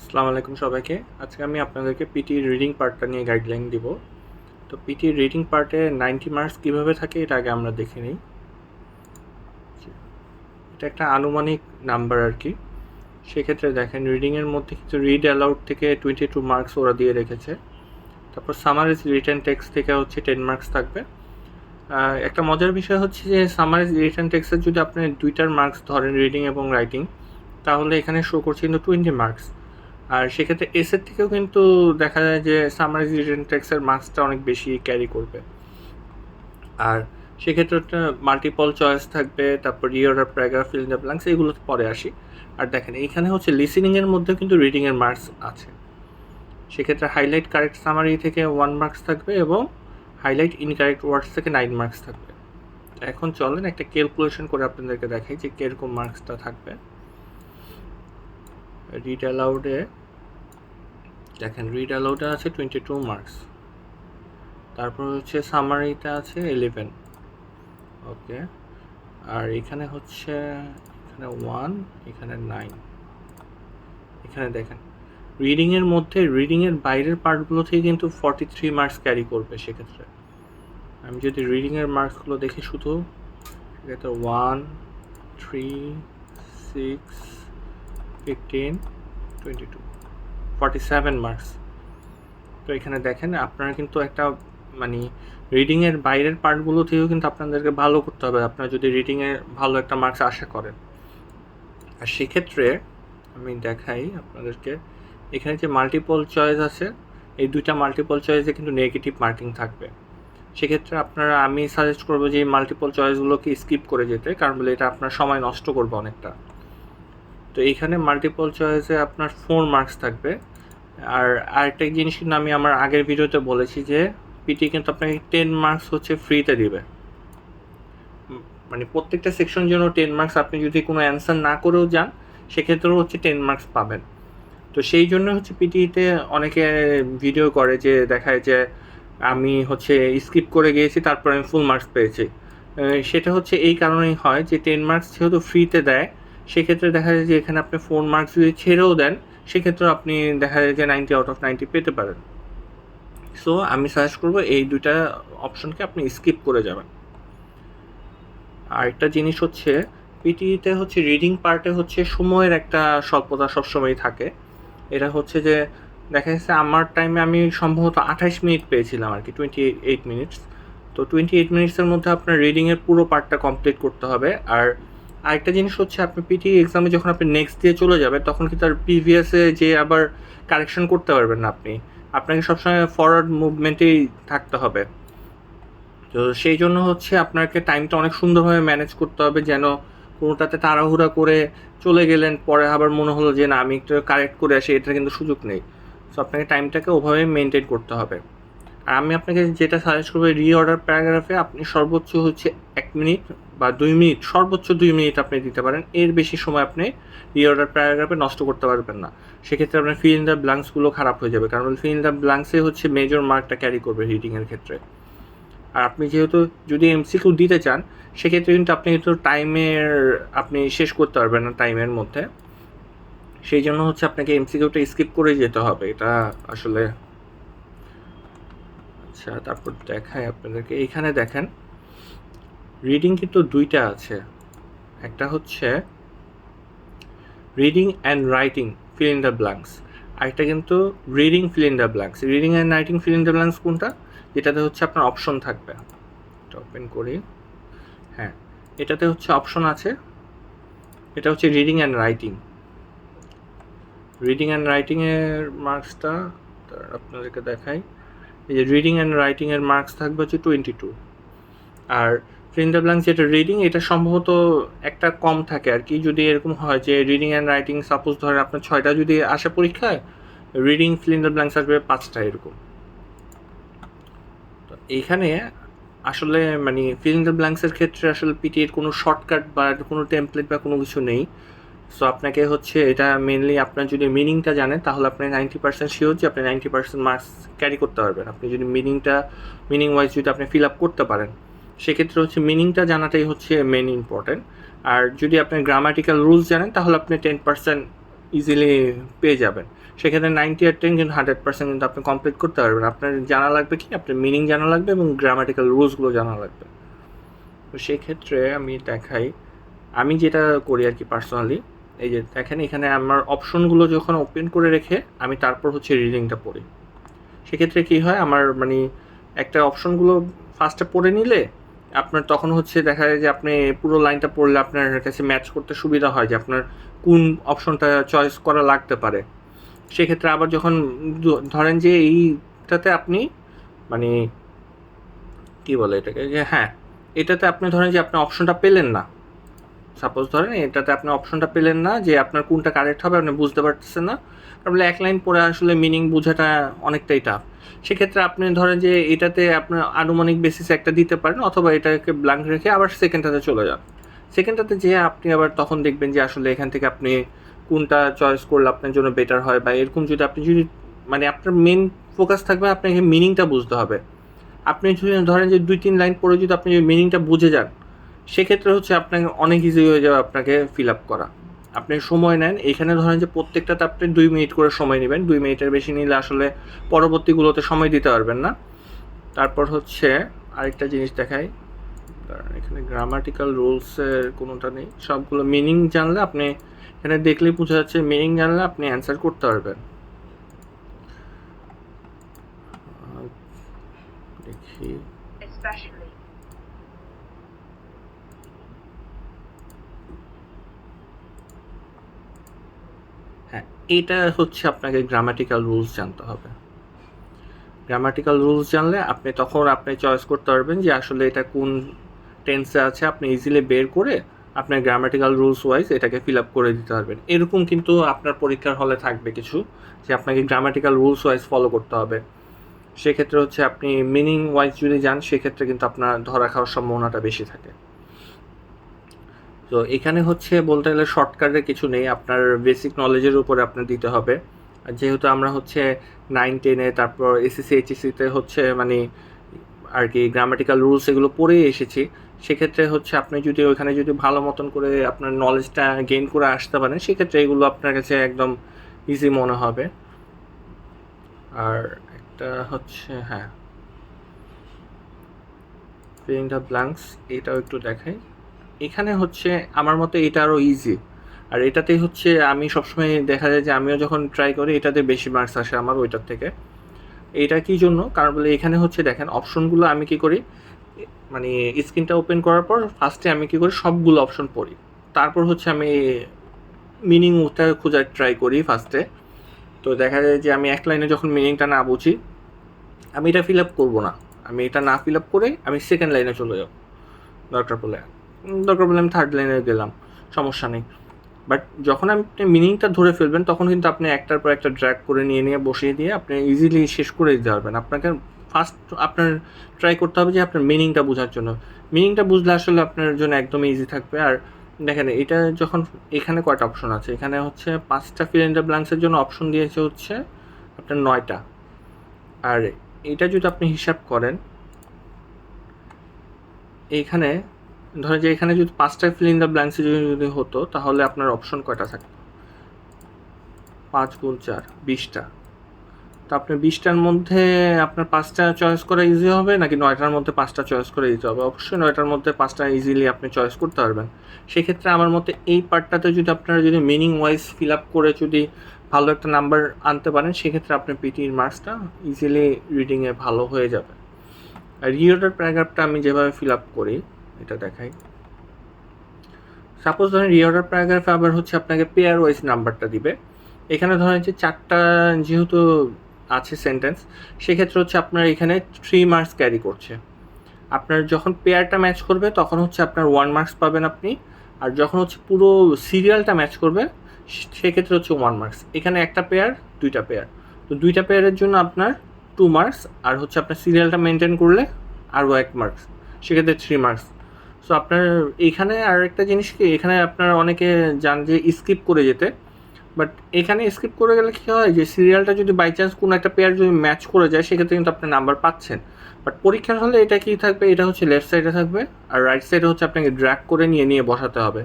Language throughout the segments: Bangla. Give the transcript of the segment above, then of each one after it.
আসসালামু আলাইকুম সবাইকে। আজকে আমি আপনাদেরকে পিটি রিডিং পার্টটা নিয়ে গাইডলাইন দিব। তো পিটি রিডিং পার্টে 90 মার্কস কীভাবে থাকে এটা আগে আমরা দেখে নিই। এটা একটা আনুমানিক নাম্বার আর কি। সেক্ষেত্রে দেখেন রিডিংয়ের মধ্যে কিছু রিড অ্যালাউড থেকে 22 মার্কস ওরা দিয়ে রেখেছে। তারপর সামারিজ রিটেন টেক্সট থেকে হচ্ছে 10 মার্কস থাকবে। একটা মজার বিষয় হচ্ছে যে সামারিজ রিটেন টেক্সটের যদি আপনি দুইটার মার্কস ধরেন রিডিং এবং রাইটিং, তাহলে এখানে শো করছে কিন্তু 20 মার্কস। আর সেক্ষেত্রে এসের থেকেও কিন্তু দেখা যায় যে সামারাইজ রিটেন টেক্সটের মার্কসটা অনেক বেশি ক্যারি করবে। আর সেক্ষেত্রে একটা মাল্টিপল চয়েস থাকবে, তারপর reorder, paragraph, fill in the blanks, এগুলো পরে আসি। আর দেখেন এইখানে হচ্ছে লিসেনিংয়ের মধ্যে কিন্তু রিডিংয়ের মার্কস আছে। সেক্ষেত্রে হাইলাইট কারেক্ট সামারি থেকে 1 মার্কস থাকবে এবং হাইলাইট ইনকারেক্ট ওয়ার্ডস থেকে 9 মার্কস থাকবে। এখন চলেন একটা ক্যালকুলেশন করে আপনাদেরকে দেখাই যে কীরকম মার্কসটা থাকবে। রিড অ্যালাউডে দেখেন, রিড অ্যালাউডে আছে 22 মার্কস, তারপর হচ্ছে সামারিতে আছে 11, ওকে। আর এখানে হচ্ছে এখানে 1, এখানে 9। এখানে দেখেন রিডিংয়ের মধ্যে রিডিংয়ের বাইরের পার্টগুলো থেকে কিন্তু 43 মার্কস ক্যারি করবে। সেক্ষেত্রে আমি যদি রিডিংয়ের মার্কসগুলো দেখি, শুধু সেক্ষেত্রে 1, 3, 6, 15, 22, 47 মার্কস। তো এখানে দেখেন আপনারা কিন্তু একটা রিডিংয়ের বাইরের পার্টগুলো থেকেও কিন্তু আপনাদেরকে ভালো করতে হবে আপনারা যদি রিডিংয়ে ভালো একটা মার্কস আশা করেন। আর সেক্ষেত্রে আমি দেখাই আপনাদেরকে, এখানে যে মাল্টিপল চয়েস আছে, এই দুইটা মাল্টিপল চয়েসে কিন্তু নেগেটিভ মার্কিং থাকবে। সেক্ষেত্রে আমি সাজেস্ট করবো যে এই মাল্টিপল চয়েসগুলোকে স্কিপ করে যেতে, কারণ বলে এটা আপনার সময় নষ্ট করবে অনেকটা। তো এইখানে মাল্টিপল চয়েসে আপনার 4 মার্কস থাকবে। আর আরেকটা জিনিস কিন্তু আমি আমার আগের ভিডিওতে বলেছি যে পিটি কিন্তু আপনাকে 10 মার্কস হচ্ছে ফ্রিতে দিবে, প্রত্যেকটা সেকশন জন্য 10 মার্কস। আপনি যদি কোনো অ্যান্সার না করেও যান সেক্ষেত্রেও হচ্ছে 10 মার্কস পাবেন। তো সেই জন্য হচ্ছে পিটিতে অনেকে ভিডিও করে যে দেখায় যে আমি হচ্ছে স্কিপ করে গিয়েছি, তারপর আমি ফুল মার্কস পেয়েছি। সেটা হচ্ছে এই কারণেই হয় যে 10 মার্কস যেহেতু ফ্রিতে দেয়, সেক্ষেত্রে দেখা যায় যে এখানে আপনি 4 মার্কস যদি ছেড়েও দেন সেক্ষেত্রে আপনি দেখা যায় যে 90 আউট অফ 90 পেতে পারেন। সো আমি সাজেস্ট করবো এই দুইটা অপশনকে আপনি স্কিপ করে যাবেন। আরেকটা জিনিস হচ্ছে পিটিতে হচ্ছে রিডিং পার্টে হচ্ছে সময়ের একটা স্বল্পতা সবসময় থাকে। এটা হচ্ছে যে দেখা যাচ্ছে আমার টাইমে আমি সম্ভবত 28 মিনিট পেয়েছিলাম আর কি, 28 মিনিটস। তো 28 মিনিটসের মধ্যে আপনার রিডিংয়ের পুরো পার্টটা কমপ্লিট করতে হবে। আর আরেকটা জিনিস হচ্ছে আপনি পিটি এক্সামে যখন আপনি নেক্সট দিয়ে চলে যাবে তখন কিন্তু আর প্রিভিয়াসে যে আবার কারেকশন করতে পারবেন না। আপনাকে সবসময় ফরওয়ার্ড মুভমেন্টেই থাকতে হবে। তো সেই জন্য হচ্ছে আপনাকে টাইমটা অনেক সুন্দরভাবে ম্যানেজ করতে হবে, যেন কোনোটাতে তাড়াহুড়া করে চলে গেলেন, পরে আবার মনে হলো যে না আমি একটু কারেক্ট করে আসি, এটার কিন্তু সুযোগ নেই। সো আপনাকে টাইমটাকে ওভাবে মেনটেন করতে হবে। আর আমি আপনাকে যেটা সাজেস্ট করবো, রিঅর্ডার প্যারাগ্রাফে আপনি সর্বোচ্চ হচ্ছে 1 মিনিট বা 2 মিনিট, সর্বোচ্চ 2 মিনিট আপনি দিতে পারেন। এর বেশি সময় আপনি রিঅর্ডার প্যারাগ্রাফে নষ্ট করতে পারবেন না। সেক্ষেত্রে আপনার ফিল ইন দ্য ব্ল্যাঙ্কসগুলো খারাপ হয়ে যাবে, কারণ ফিল ইন দ্য ব্ল্যাঙ্কসে হচ্ছে মেজর মার্কটা ক্যারি করবে রিডিংয়ের ক্ষেত্রে। আর আপনি যেহেতু যদি এমসিকিউ দিতে চান সেক্ষেত্রে কিন্তু আপনি শেষ করতে পারবেন না টাইমের মধ্যে। সেই জন্য হচ্ছে আপনাকে এমসিকিউটা স্কিপ করে যেতে হবে, এটা আসলে। আচ্ছা, তারপর দেখাই আপনাদেরকে, এইখানে দেখেন রিডিং কিন্তু দুইটা আছে, একটা হচ্ছে reading and writing fill in the blanks, আরেকটা কিন্তু reading fill in the blanks. Reading and writing fill in the blanks কোনটা? যেটাতে হচ্ছে আপনার অপশন থাকবে। ওপেন করি, হ্যাঁ, এটাতে হচ্ছে অপশন আছে। এটা হচ্ছে reading and writing. Reading and রাইটিংয়ের মার্কসটা আপনাদেরকে দেখাই। এই যে রিডিং অ্যান্ড রাইটিংয়ের মার্কস থাকবে হচ্ছে 22। আর ফিল ইন দ্য ব্ল্যাঙ্কস যেটা রিডিং, এটা সম্ভবত একটা কম থাকে আর কি। যদি এরকম হয় যে রিডিং অ্যান্ড রাইটিং সাপোজ ধরেন আপনার 6টা যদি আসে পরীক্ষায়, reading fill in the blanks আসবে 5টা এরকম। তো এইখানে আসলে ফিল ইন দ্য ব্ল্যাঙ্কসের ক্ষেত্রে আসলে পিটিএর কোনো শর্টকাট বা কোনো টেমপ্লেট বা কোনো কিছু নেই। সো আপনাকে হচ্ছে এটা মেনলি আপনার যদি মিনিংটা জানেন তাহলে আপনি 90% শিওর যে আপনি 90% মার্কস ক্যারি করতে পারবেন। আপনি যদি মিনিং ওয়াইজ যদি আপনি ফিল আপ করতে পারেন সেক্ষেত্রে হচ্ছে মিনিংটা জানাটাই হচ্ছে মেন ইম্পর্টেন্ট। আর যদি আপনি গ্রামাটিক্যাল রুলস জানেন তাহলে আপনি 10% ইজিলি পেয়ে যাবেন। সেক্ষেত্রে 90 আর 10 কিন্তু 100% কিন্তু আপনি কমপ্লিট করতে পারবেন। আপনার জানা লাগবে কি, আপনার মিনিং জানা লাগবে এবং গ্রামাটিক্যাল রুলসগুলো জানা লাগবে। তো সেক্ষেত্রে আমি দেখাই, আমি যেটা করি আর কি পার্সোনালি, এই যে দেখেন এখানে আমার অপশনগুলো যখন ওপেন করে রেখে আমি তারপর হচ্ছে রিডিংটা পড়ি। সেক্ষেত্রে কী হয়, আমার মানে একটা অপশনগুলো ফার্স্টে পড়ে নিলে আপনার তখন হচ্ছে দেখা যায় যে আপনি পুরো লাইনটা পড়লে আপনার কাছে ম্যাচ করতে সুবিধা হয় যে আপনার কোন অপশনটা চয়েস করা লাগতে পারে। সেক্ষেত্রে আবার যখন ধরেন যে এইটাতে আপনি মানে কী বলে এটাকে, যে হ্যাঁ এটাতে আপনি ধরেন যে আপনি অপশনটা পেলেন না, সাপোজ ধরেন এটাতে আপনি অপশনটা পেলেন না যে আপনার কোনটা কারেক্ট হবে আপনি বুঝতে পারতেছেন না, তাহলে এক লাইন পড়ে আসলে মিনিং বোঝাটা অনেকটাই টাফ। সেক্ষেত্রে আপনি ধরেন যে এটাতে আপনার আনুমানিক বেসিসে একটা দিতে পারেন, অথবা এটাকে ব্ল্যাঙ্ক রেখে আবার সেকেন্ডটাতে চলে যান। সেকেন্ডটাতে যেয়ে আপনি আবার তখন দেখবেন যে আসলে এখান থেকে আপনি কোনটা চয়েস করলে আপনার জন্য বেটার হয়, বা এরকম যদি আপনি যদি মানে আপনার মেন ফোকাস থাকবে আপনাকে মিনিংটা বুঝতে হবে। আপনি যদি ধরেন যে 2-3 লাইন পড়ে যদি আপনি মিনিংটা বুঝে যান, সেক্ষেত্রে হচ্ছে আপনাকে অনেক ইজি হয়ে যাবে আপনাকে ফিল আপ করা। আপনি সময় নেন, এখানে ধরেন যে প্রত্যেকটাতে আপনি 2 মিনিট করে সময় নেবেন, 2 মিনিটের বেশি নিলে আসলে পরবর্তীগুলোতে সময় দিতে পারবেন না। তারপর হচ্ছে আরেকটা জিনিস দেখাই, এখানে গ্রামাটিক্যাল রুলসের কোনোটা নেই, সবগুলো মিনিং জানলে আপনি এখানে দেখলেই বোঝা যাচ্ছে, মিনিং জানলে আপনি অ্যান্সার করতে পারবেন। দেখি হ্যাঁ, এটা হচ্ছে আপনাকে গ্রামাটিক্যাল রুলস জানতে হবে। গ্রামাটিক্যাল রুলস জানলে আপনি তখন আপনি চয়েস করতে পারবেন যে আসলে এটা কোন টেন্সে আছে, আপনি ইজিলি বের করে আপনার গ্রামাটিক্যাল রুলস ওয়াইজ এটাকে ফিল আপ করে দিতে পারবেন। এরকম কিন্তু আপনার পরীক্ষার হলে থাকবে কিছু, যে আপনাকে গ্রামাটিক্যাল রুলস ওয়াইজ ফলো করতে হবে। সেক্ষেত্রে হচ্ছে আপনি মিনিং ওয়াইজ যদি যান, সেক্ষেত্রে কিন্তু আপনার ধরা খাওয়ার সম্ভাবনাটা বেশি থাকে। তো এখানে হচ্ছে বলতে গেলে শর্টকাটের কিছু নেই, আপনার বেসিক নলেজের উপরে আপনার দিতে হবে। আর যেহেতু আমরা হচ্ছে 9-10-এ তারপর এসএসসি এইচএসসিতে হচ্ছে মানে আর কি গ্রামাটিক্যাল রুলস এগুলো পড়েই এসেছি, সেক্ষেত্রে হচ্ছে আপনি যদি ওইখানে যদি ভালো মতন করে আপনার নলেজটা গেইন করে আসতে পারেন, সেক্ষেত্রে এগুলো আপনার কাছে একদম ইজি মনে হবে। আর একটা হচ্ছে হ্যাঁ, ফিলিং দ্য ব্ল্যাঙ্কস, এটাও একটু দেখাই। এখানে হচ্ছে আমার মতে এটা আরও ইজি, আর এটাতেই হচ্ছে আমি সবসময় দেখা যায় যে আমিও যখন ট্রাই করি এটাতে বেশি মার্কস আসে আমার ওইটার থেকে। এটা কী জন্য, কারণ বলে এখানে হচ্ছে দেখেন অপশনগুলো আমি কী করি, মানে স্ক্রিনটা ওপেন করার পর ফার্স্টে আমি কী করি সবগুলো অপশন পড়ি, তারপর হচ্ছে আমি মিনিংটা খোঁজার ট্রাই করি ফার্স্টে। তো দেখা যায় যে আমি এক লাইনে যখন মিনিংটা না বুঝি, আমি এটা ফিল আপ করবো না, আমি এটা না ফিল আপ করে আমি সেকেন্ড লাইনে চলে যাব, দরকার পড়লে আমি থার্ড লাইনে গেলাম, সমস্যা নেই। বাট যখন আপনি মিনিংটা ধরে ফেলবেন তখন কিন্তু আপনি একটার পর একটা ড্র্যাগ করে নিয়ে নিয়ে বসিয়ে দিয়ে আপনি ইজিলি শেষ করে দিতে পারবেন। আপনাকে ফার্স্ট আপনার ট্রাই করতে হবে যে আপনার মিনিংটা বোঝার জন্য, মিনিংটা বুঝলে আসলে আপনার জন্য একদমই ইজি থাকবে। আর দেখেন এটা যখন এখানে কয়টা অপশন আছে, এখানে হচ্ছে 5টা ফিল ইন দ্য ব্ল্যাঙ্কসের জন্য অপশন দিয়েছে হচ্ছে আপনার 9টা। আর এটা যদি আপনি হিসাব করেন, এইখানে ধরেন যে এখানে যদি 5টা ফিল ইন দ্য ব্ল্যাঙ্কসে যদি হতো, তাহলে আপনার অপশন কয়টা থাকতো, 5 গুণ 4 20টা। তো আপনার 20টার মধ্যে আপনার 5টা চয়েস করা ইজি হবে নাকি 9টার মধ্যে 5টা চয়েস করে দিতে হবে? অবশ্যই 9টার মধ্যে 5টা ইজিলি আপনি চয়েস করতে পারবেন। সেক্ষেত্রে আমার মতে এই পার্টটাতে যদি আপনারা যদি মিনিং ওয়াইজ ফিল আপ করে যদি ভালো একটা নাম্বার আনতে পারেন, সেক্ষেত্রে আপনার পিটির মার্কসটা ইজিলি রিডিংয়ে ভালো হয়ে যাবে। আর রিঅর্ডার প্যারাগ্রাফটা আমি যেভাবে ফিল আপ করি এটা দেখাই। সাপোজ ধরেন রিঅর্ডার প্যারাগ্রাফে আবার হচ্ছে আপনাকে পেয়ার ওয়াইজ নাম্বারটা দিবে। এখানে ধরেন যে 4টা যেহেতু আছে সেন্টেন্স, সেক্ষেত্রে হচ্ছে আপনার এখানে 3 মার্কস ক্যারি করছে। আপনার যখন পেয়ারটা ম্যাচ করবে তখন হচ্ছে আপনার 1 মার্কস পাবেন আপনি, আর যখন হচ্ছে পুরো সিরিয়ালটা ম্যাচ করবে সেক্ষেত্রে হচ্ছে 1 মার্কস। এখানে একটা পেয়ার, 2টা পেয়ার, তো 2টা পেয়ারের জন্য আপনার 2 মার্কস, আর হচ্ছে আপনার সিরিয়ালটা মেনটেন করলে আরও 1 মার্কস, সেক্ষেত্রে 3 মার্কস। সো আপনার এইখানে আর একটা জিনিস কি, এখানে আপনার অনেকে যান যে স্কিপ করে যেতে, বাট এখানে স্কিপ করে গেলে কী হয় যে সিরিয়ালটা যদি বাই চান্স কোনো একটা পেয়ার যদি ম্যাচ করে যায়, সেক্ষেত্রে কিন্তু আপনি নাম্বার পাচ্ছেন। বাট পরীক্ষার হলে এটা কী থাকবে, এটা হচ্ছে লেফট সাইডে থাকবে, আর রাইট সাইডে হচ্ছে আপনাকে ড্র্যাগ করে নিয়ে নিয়ে বসাতে হবে।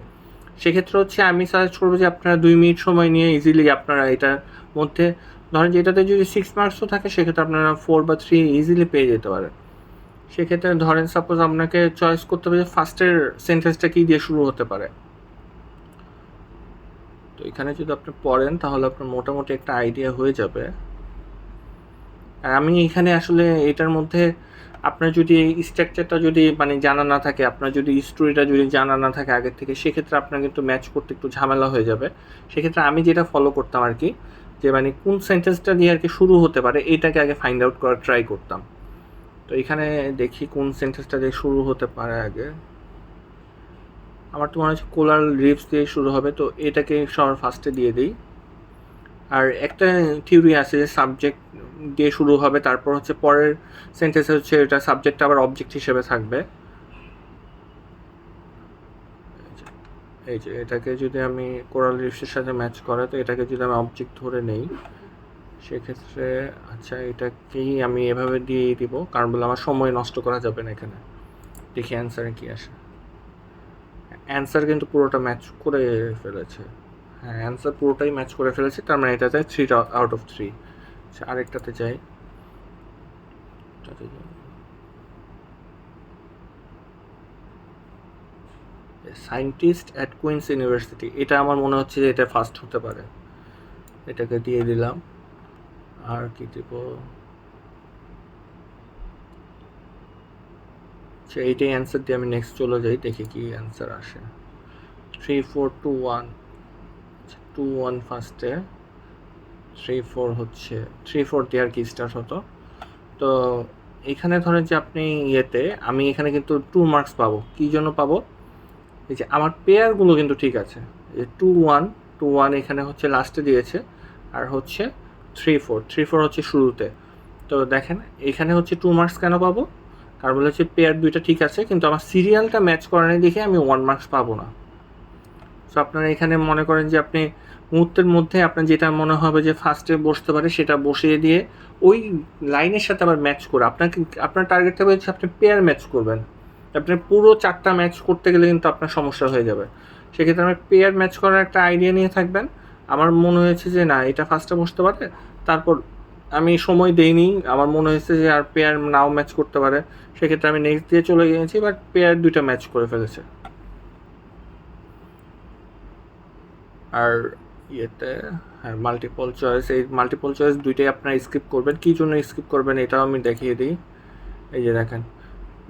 সেক্ষেত্রে হচ্ছে আমি সাজেস্ট করবো যে আপনারা 2 মিনিট সময় নিয়ে ইজিলি আপনারা এটার মধ্যে ধরেন যে এটাতে যদি 6 মার্কসও থাকে সেক্ষেত্রে আপনারা 4 বা 3 ইজিলি পেয়ে যেতে পারেন। সেক্ষেত্রে ধরেন সাপোজ আপনাকে চয়েস করতে হবে যে ফার্স্টের সেন্টেন্সটা কী দিয়ে শুরু হতে পারে। তো এখানে যদি আপনি পড়েন তাহলে আপনার মোটামুটি একটা আইডিয়া হয়ে যাবে। আর আমি এখানে আসলে এটার মধ্যে আপনার যদি স্ট্রাকচারটা যদি মানে জানা না থাকে, আপনার যদি স্টোরিটা যদি জানা না থাকে আগের থেকে, সেক্ষেত্রে আপনার কিন্তু ম্যাচ করতে একটু ঝামেলা হয়ে যাবে। সেক্ষেত্রে আমি যেটা ফলো করতাম আর কি, যে মানে কোন সেন্টেন্সটা দিয়ে আর কি শুরু হতে পারে এইটাকে আগে ফাইন্ড আউট করার ট্রাই করতাম। তো এখানে দেখি কোন সেন্টেন্সটা দিয়ে শুরু হতে পারে আগে। আমার তো মনে হচ্ছে কোলার লিভস দিয়ে শুরু হবে, তো এটাকে সবার ফার্স্টে দিয়ে দিই। আর একটা থিওরি আছে যে সাবজেক্ট দিয়ে শুরু হবে, তারপর হচ্ছে পরের সেন্টেন্সে হচ্ছে এটা সাবজেক্ট আবার অবজেক্ট হিসেবে থাকবে। এই যে এটাকে যদি আমি কোরাল রিফসের সাথে ম্যাচ করে, তো এটাকে যদি আমি অবজেক্ট ধরে নেই সেক্ষেত্রে আচ্ছা এটাকেই আমি এভাবে দিয়ে দিব, কারণ বলে আমার সময় নষ্ট করা যাবে না এখানে। দেখি অ্যান্সারে কি আসে। অ্যান্সার কিন্তু পুরোটা ম্যাচ করে ফেলেছে। হ্যাঁ, অ্যান্সার পুরোটাই ম্যাচ করে ফেলেছে, তার মানে এটাতে 3 আউট অফ 3। আচ্ছা আরেকটাতে যাই। সায়েন্টিস্ট অ্যাট কুইন্স ইউনিভার্সিটি, এটা আমার মনে হচ্ছে যে এটা ফার্স্ট হতে পারে, এটাকে দিয়ে দিলাম। আর কি দেব, আচ্ছা এইটাই অ্যান্সার দিয়ে আমি নেক্সট চলে যাই, দেখি কি অ্যান্সার আসে। 3 4 2 1, 2 1 ফার্স্টে, 3 4 হচ্ছে 3 4 দিয়ে আর কি স্টার্ট হতো। তো এখানে ধরেন যে আপনি ইয়েতে আমি এখানে কিন্তু 2 মার্কস পাবো। কী জন্য পাবো? এই যে আমার পেয়ারগুলো কিন্তু ঠিক আছে, এই 2 1 2 1 এখানে হচ্ছে লাস্টে দিয়েছে, আর হচ্ছে 3 4 3 4 হচ্ছে শুরুতে। তো দেখেন এখানে হচ্ছে 2 মার্কস কেন পাবো? কারণ বলে হচ্ছে পেয়ার দুইটা ঠিক আছে, কিন্তু আমার সিরিয়ালটা ম্যাচ করে নাই দেখে আমি 1 মার্কস পাবো না। সো আপনারা এখানে মনে করেন যে আপনি মুহূর্তের মধ্যে আপনার যেটা মনে হবে যে ফার্স্টে বসতে পারে সেটা বসিয়ে দিয়ে ওই লাইনের সাথে আবার ম্যাচ করে আপনাকে, আপনার টার্গেট থাকবে হচ্ছে আপনি পেয়ার ম্যাচ করবেন। আপনার পুরো 4টা ম্যাচ করতে গেলে কিন্তু আপনার সমস্যা হয়ে যাবে। সেক্ষেত্রে আপনি পেয়ার ম্যাচ করার একটা আইডিয়া নিয়ে থাকবেন। আমার মনে হয়েছে যে না এটা ফার্স্টে বসতে পারে, তারপর আমি সময় দেইনি, আমার মনে হয়েছে যে আর পেয়ার নাও ম্যাচ করতে পারে, সেক্ষেত্রে আমি নেক্সট দিয়ে চলে গিয়েছি, বাট পেয়ার দুইটা ম্যাচ করে ফেলেছে। আর ইয়েতে হ্যাঁ মাল্টিপল চয়েস, এই মাল্টিপল চয়েস দুইটাই আপনারা স্কিপ করবেন। কী জন্য স্কিপ করবেন এটাও আমি দেখিয়ে দিই। এই যে দেখেন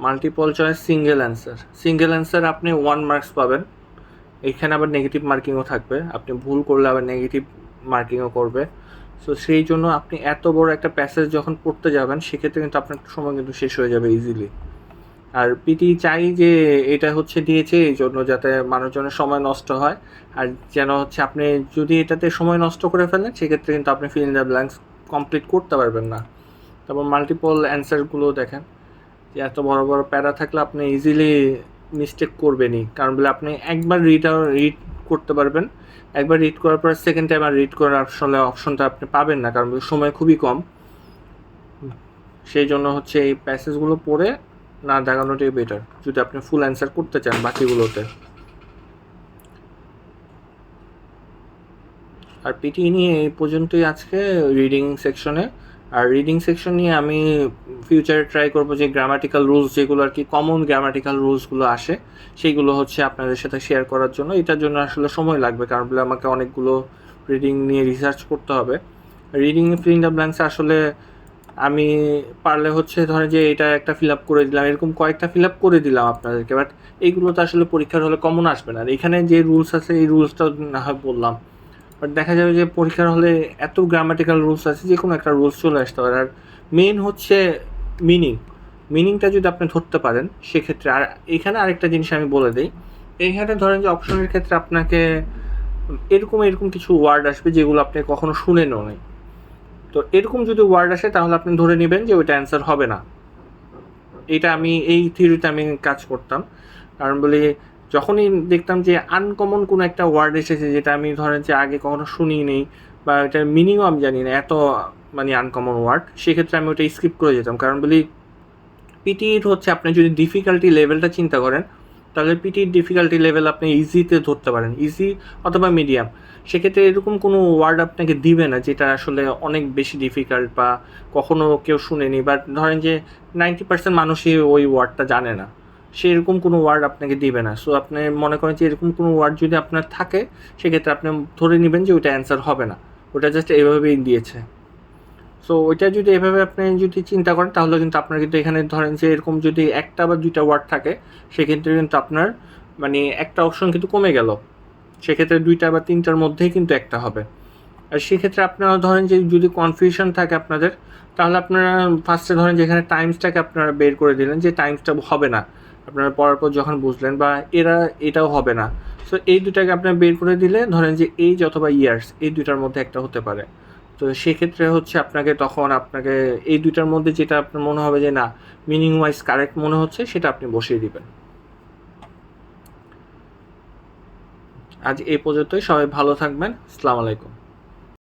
multiple choice single answer, single answer আপনি 1 মার্কস পাবেন। এইখানে আবার নেগেটিভ মার্কিংও থাকবে, আপনি ভুল করলে আবার নেগেটিভ মার্কিংও করবে। সো সেই জন্য আপনি এত বড় একটা প্যাসেজ যখন পড়তে যাবেন সেক্ষেত্রে কিন্তু আপনার সময় কিন্তু শেষ হয়ে যাবে ইজিলি। আর পিটি চাই যে এটা হচ্ছে দিয়েছে এই জন্য যাতে মানুষজনের সময় নষ্ট হয়, আর যেন হচ্ছে আপনি যদি এটাতে সময় নষ্ট করে ফেলেন সেক্ষেত্রে কিন্তু আপনি fill in the blanks complete করতে পারবেন না। তারপর মাল্টিপল অ্যান্সারগুলো দেখেন যে এত বড় বড় প্যারা থাকলে আপনি ইজিলি মিস্টেক করবেনই, কারণ বলে আপনি একবার রিড করতে পারবেন, একবার রিড করার পর সেকেন্ড টাইম আর রিড করার আসলে অপশনটা আপনি পাবেন না, কারণ সময় খুবই কম। সেই জন্য হচ্ছে এই প্যাসেজগুলো পড়ে না দেখানোটাই বেটার যদি আপনি ফুল অ্যান্সার করতে চান বাকিগুলোতে। আর পিটি নিয়ে এই পর্যন্তই আজকে রিডিং সেকশনে। আর রিডিং সেকশন নিয়ে আমি ফিউচারে ট্রাই করবো যে গ্রামাটিক্যাল রুলস যেগুলো আর কি কমন গ্রামাটিক্যাল রুলসগুলো আসে সেইগুলো হচ্ছে আপনাদের সাথে শেয়ার করার জন্য। এটার জন্য আসলে সময় লাগবে, কারণ বলে আমাকে অনেকগুলো রিডিং নিয়ে রিসার্চ করতে হবে। Reading fill in the blanks আসলে আমি পারলে হচ্ছে ধরেন যে এটা একটা ফিল আপ করে দিলাম, এরকম কয়েকটা ফিল আপ করে দিলাম আপনাদেরকে, বাট এইগুলো তো আসলে পরীক্ষার হলে কমন আসবে না। আর এখানে যে রুলস আছে এই রুলসটা না হয় বললাম, বাট দেখা যাবে যে পরীক্ষার হলে এত গ্রামাটিক্যাল রুলস আছে যে কোনো একটা রুলস চলে আসতে পারে। আর মেন হচ্ছে মিনিংটা যদি আপনি ধরতে পারেন সেক্ষেত্রে। আর এখানে আরেকটা জিনিস আমি বলে দিই, এইখানে ধরেন যে অপশনের ক্ষেত্রে আপনাকে এরকম এরকম কিছু ওয়ার্ড আসবে যেগুলো আপনি কখনো শুনেনও নাই। তো এরকম যদি ওয়ার্ড আসে তাহলে আপনি ধরে নেবেন যে ওইটা অ্যান্সার হবে না। এটা আমি এই থিওরিতে আমি কাজ করতাম, কারণ বলি যখনই দেখতাম যে আনকমন কোনো একটা ওয়ার্ড এসেছে যেটা আমি ধরেন যে আগে কখনো শুনি নেই বা এটার মিনিংও আমি জানি না, এত মানে আনকমন ওয়ার্ড, সেক্ষেত্রে আমি ওটা স্কিপ করে যেতাম। কারণ বলি পিটির হচ্ছে আপনি যদি ডিফিকাল্টি লেভেলটা চিন্তা করেন, তাহলে পিটির ডিফিকাল্টি লেভেল আপনি ইজিতে ধরতে পারেন, ইজি অথবা মিডিয়াম। সেক্ষেত্রে এরকম কোনো ওয়ার্ড আপনাকে দিবে না যেটা আসলে অনেক বেশি ডিফিকাল্ট বা কখনো কেউ শুনেনি, বা ধরেন যে 90% মানুষই ওই ওয়ার্ডটা জানে না, সে এরকম কোনো ওয়ার্ড আপনাকে দিবে না। সো আপনি মনে করেন যে এরকম কোনো ওয়ার্ড যদি আপনার থাকে, সেক্ষেত্রে আপনি ধরে নেবেন যে ওইটা অ্যান্সার হবে না, ওটা জাস্ট এভাবেই দিয়েছে। সো ওইটা যদি এভাবে আপনি যদি চিন্তা করেন, তাহলে কিন্তু আপনার কিন্তু এখানে ধরেন যে এরকম যদি একটা বা দুইটা ওয়ার্ড থাকে, সেক্ষেত্রে কিন্তু আপনার মানে একটা অপশন কিন্তু কমে গেল, সেক্ষেত্রে দুইটা বা তিনটার মধ্যেই কিন্তু একটা হবে। আর সেক্ষেত্রে আপনারা ধরেন যে যদি কনফিউশন থাকে আপনাদের, তাহলে আপনারা ফার্স্টে ধরেন যে এখানে টাইমসটাকে আপনারা বের করে দিলেন যে টাইমসটা হবে না, আপনারা পড়ার পর যখন বুঝলেন, বা এটাও হবে না। সো এই দুটাকে আপনারা বের করে দিলে ধরেন যে এইজ অথবা ইয়ার্স, এই দুইটার মধ্যে একটা হতে পারে। তো সেক্ষেত্রে হচ্ছে আপনাকে এই দুইটার মধ্যে যেটা আপনার মনে হবে যে না, মিনিং ওয়াইজ কারেক্ট মনে হচ্ছে, সেটা আপনি বসিয়ে দিবেন। আজ এই পর্যন্তই, সবাই ভালো থাকবেন। আসসালামু আলাইকুম।